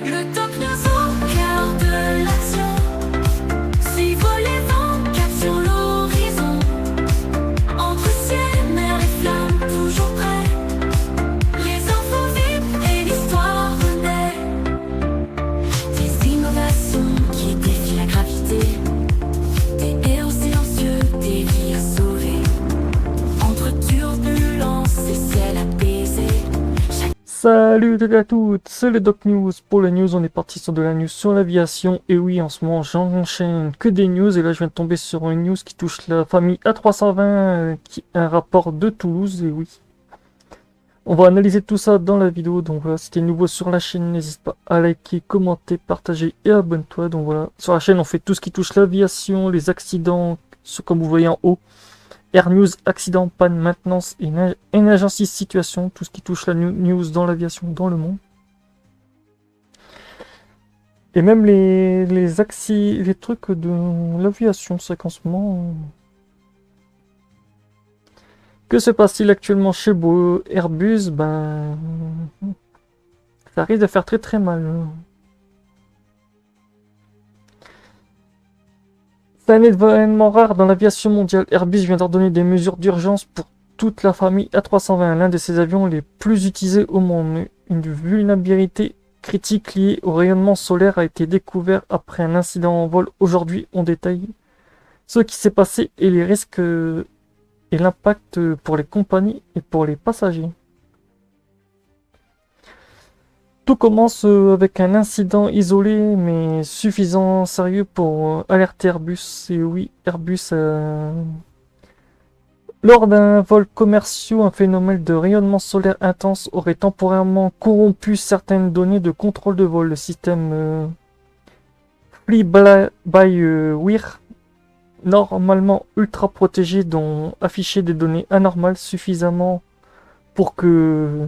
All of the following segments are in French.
Le top news au cœur de l'action. Suivre les vents, cap sur l'horizon. Entre ciel, mer et flammes, toujours prêts. Les infos vives et l'histoire renaît. Des innovations qui défient la gravité. Des héros silencieux, des vies à sauver. Entre turbulences et ciel apaisé. Salut à toutes, c'est le Doc News. Pour la news, on est parti sur de la news sur l'aviation. Et oui, en ce moment, j'enchaîne que des news. Et là, je viens de tomber sur une news qui touche la famille A320, qui est un rapport de Toulouse. Et oui, on va analyser tout ça dans la vidéo. Donc voilà, si t'es nouveau sur la chaîne, n'hésite pas à liker, commenter, partager et abonne-toi. Donc voilà, sur la chaîne, on fait tout ce qui touche l'aviation, les accidents, comme vous voyez en haut. Air News, accident, panne, maintenance et emergency situation, tout ce qui touche la news dans l'aviation dans le monde. Et même les trucs de l'aviation, c'est qu'en ce moment... Que se passe-t-il actuellement chez Airbus? Ben... Ça risque de faire très très mal. C'est un événement rare dans l'aviation mondiale. Airbus vient d'ordonner des mesures d'urgence pour toute la famille A320, l'un de ses avions les plus utilisés au monde. Une vulnérabilité critique liée au rayonnement solaire a été découverte après un incident en vol. Aujourd'hui, on détaille ce qui s'est passé et les risques et l'impact pour les compagnies et pour les passagers. Tout commence avec un incident isolé mais suffisant sérieux pour alerter Airbus. Et oui, Airbus lors d'un vol commercial, un phénomène de rayonnement solaire intense aurait temporairement corrompu certaines données de contrôle de vol. Le système Fly-by-Wire, normalement ultra protégé, dont affichait des données anormales suffisamment pour que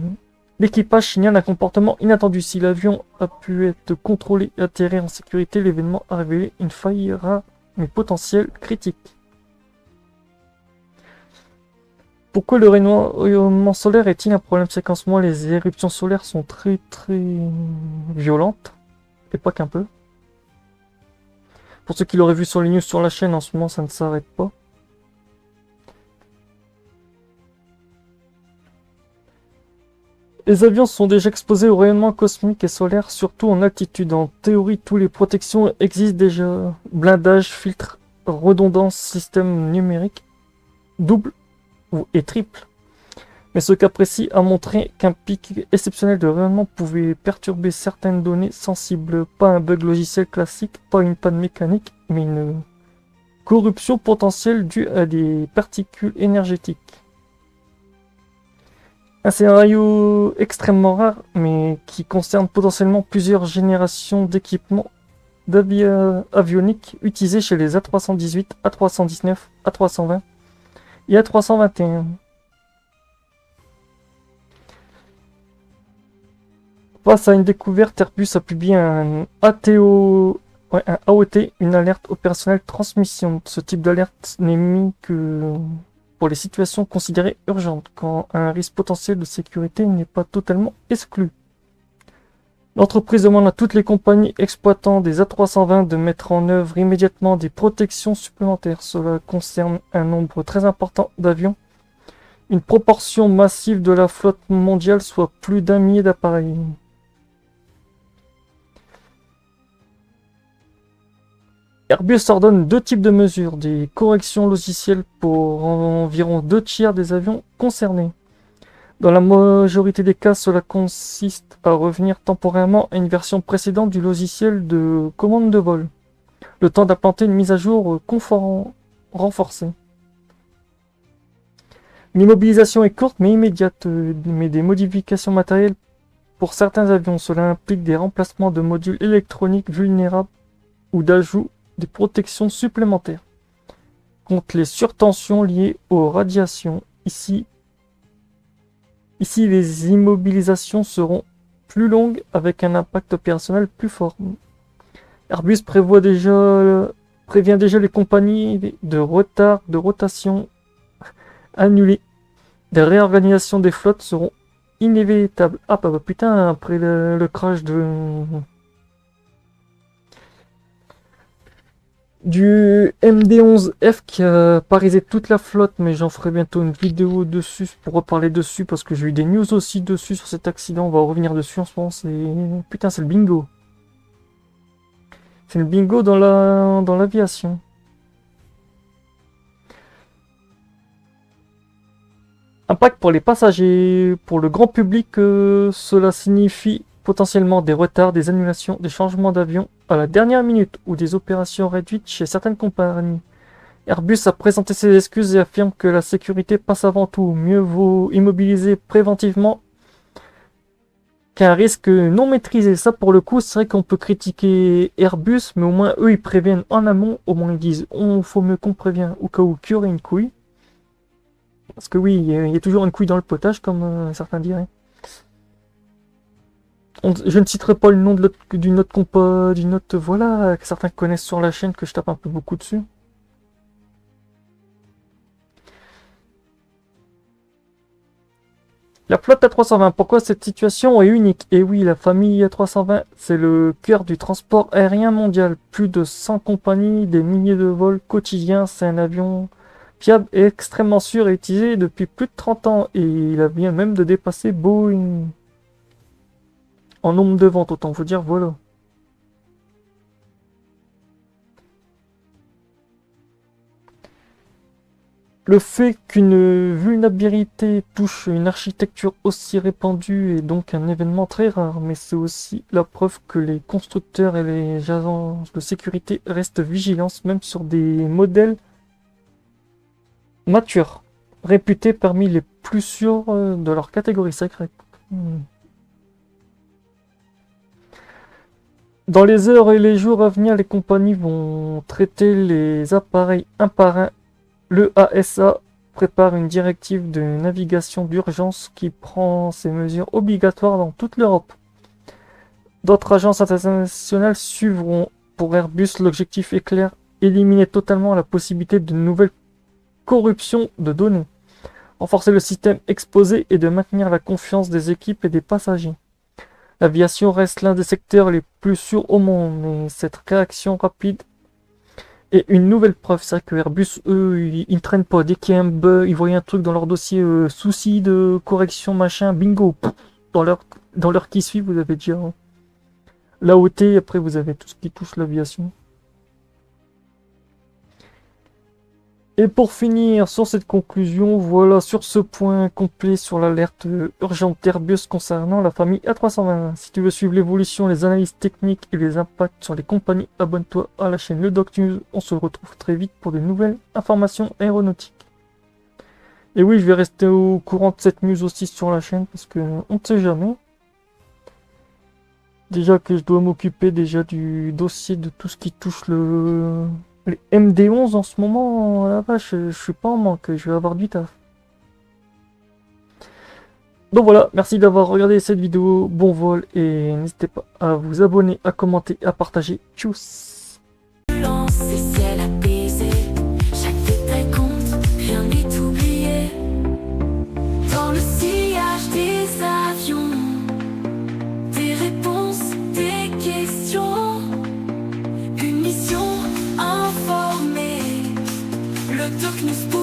l'équipage signale un comportement inattendu. Si l'avion a pu être contrôlé et atterrir en sécurité, l'événement a révélé une faille rare mais potentielle critique. Pourquoi le rayonnement solaire est-il un problème? C'est qu'en ce moment, les éruptions solaires sont très violentes, et pas qu'un peu. Pour ceux qui l'auraient vu sur les news sur la chaîne, en ce moment, ça ne s'arrête pas. Les avions sont déjà exposés au rayonnement cosmique et solaire, surtout en altitude. En théorie, toutes les protections existent déjà. Blindage, filtre, redondance, système numérique, double et triple. Mais ce cas précis a montré qu'un pic exceptionnel de rayonnement pouvait perturber certaines données sensibles. Pas un bug logiciel classique, pas une panne mécanique, mais une corruption potentielle due à des particules énergétiques. Un scénario extrêmement rare, mais qui concerne potentiellement plusieurs générations d'équipements avioniques utilisés chez les A318, A319, A320 et A321. Face à une découverte, Airbus a publié un AOT, une alerte opérationnelle transmission. Ce type d'alerte n'est mis que pour les situations considérées urgentes, quand un risque potentiel de sécurité n'est pas totalement exclu. L'entreprise demande à toutes les compagnies exploitant des A320 de mettre en œuvre immédiatement des protections supplémentaires. Cela concerne un nombre très important d'avions, une proportion massive de la flotte mondiale, soit plus d'1 millier d'appareils. Airbus ordonne 2 types de mesures, des corrections logicielles pour environ 2 tiers des avions concernés. Dans la majorité des cas, cela consiste à revenir temporairement à une version précédente du logiciel de commande de vol, le temps d'implanter une mise à jour renforcée. L'immobilisation est courte mais immédiate, mais des modifications matérielles pour certains avions. Cela implique des remplacements de modules électroniques vulnérables ou d'ajout des protections supplémentaires contre les surtensions liées aux radiations. Ici, les immobilisations seront plus longues avec un impact opérationnel plus fort. Airbus prévient déjà les compagnies de retard de rotation annulés. Des réorganisations des flottes seront inévitables. Ah bah putain, après le crash de du MD-11F qui a parisé toute la flotte, mais j'en ferai bientôt une vidéo dessus pour reparler dessus parce que j'ai eu des news aussi dessus sur cet accident. On va revenir dessus en ce moment. Putain, c'est le bingo. C'est le bingo dans l'aviation. Impact pour les passagers. Pour le grand public, cela signifie potentiellement des retards, des annulations, des changements d'avion à la dernière minute ou des opérations réduites chez certaines compagnies. Airbus a présenté ses excuses et affirme que la sécurité passe avant tout. Mieux vaut immobiliser préventivement qu'un risque non maîtrisé. Ça, pour le coup, c'est vrai qu'on peut critiquer Airbus, mais au moins eux ils préviennent en amont. Au moins ils disent faut mieux qu'on prévient au cas où qu'il y aurait une couille. Parce que oui, il y a toujours une couille dans le potage, comme certains diraient. Je ne citerai pas le nom d'une autre compa, d'une autre, voilà, que certains connaissent sur la chaîne, que je tape un peu beaucoup dessus. La flotte A320, pourquoi cette situation est unique? Et oui, la famille A320, c'est le cœur du transport aérien mondial. Plus de 100 compagnies, des milliers de vols quotidiens, c'est un avion fiable et extrêmement sûr et utilisé depuis plus de 30 ans. Et il vient même de dépasser Boeing. En nombre de ventes, autant vous dire, voilà. Le fait qu'une vulnérabilité touche une architecture aussi répandue est donc un événement très rare, mais c'est aussi la preuve que les constructeurs et les agences de sécurité restent vigilants, même sur des modèles matures, réputés parmi les plus sûrs de leur catégorie sacrée. Dans les heures et les jours à venir, les compagnies vont traiter les appareils un par un. Le ASA prépare une directive de navigation d'urgence qui prend ces mesures obligatoires dans toute l'Europe. D'autres agences internationales suivront. Pour Airbus, l'objectif est clair, éliminer totalement la possibilité de nouvelles corruptions de données, renforcer le système exposé et de maintenir la confiance des équipes et des passagers. L'aviation reste l'un des secteurs les plus sûrs au monde, mais cette réaction rapide est une nouvelle preuve. C'est vrai que Airbus, eux, ils ne traînent pas. Dès qu'il y a un bug, ils voient un truc dans leur dossier, souci de correction, machin, bingo. Dans l'heure qui suit, vous avez déjà l'AOT, après vous avez tout ce qui touche l'aviation. Et pour finir sur cette conclusion, voilà sur ce point complet sur l'alerte urgente d'Airbus concernant la famille A320. Si tu veux suivre l'évolution, les analyses techniques et les impacts sur les compagnies, abonne-toi à la chaîne Le Doc News. On se retrouve très vite pour de nouvelles informations aéronautiques. Et oui, je vais rester au courant de cette news aussi sur la chaîne parce que on ne sait jamais. Déjà que je dois m'occuper déjà du dossier de tout ce qui touche les MD-11 en ce moment, la vache, je suis pas en manque, je vais avoir du taf. Donc voilà, merci d'avoir regardé cette vidéo, bon vol et n'hésitez pas à vous abonner, à commenter, à partager. Tchuss. Ces ciels apaisés, chaque détail compte, rien n'est oublié. Dans le sillage des avions, des réponses, des questions, une mission informée. Le Doc News.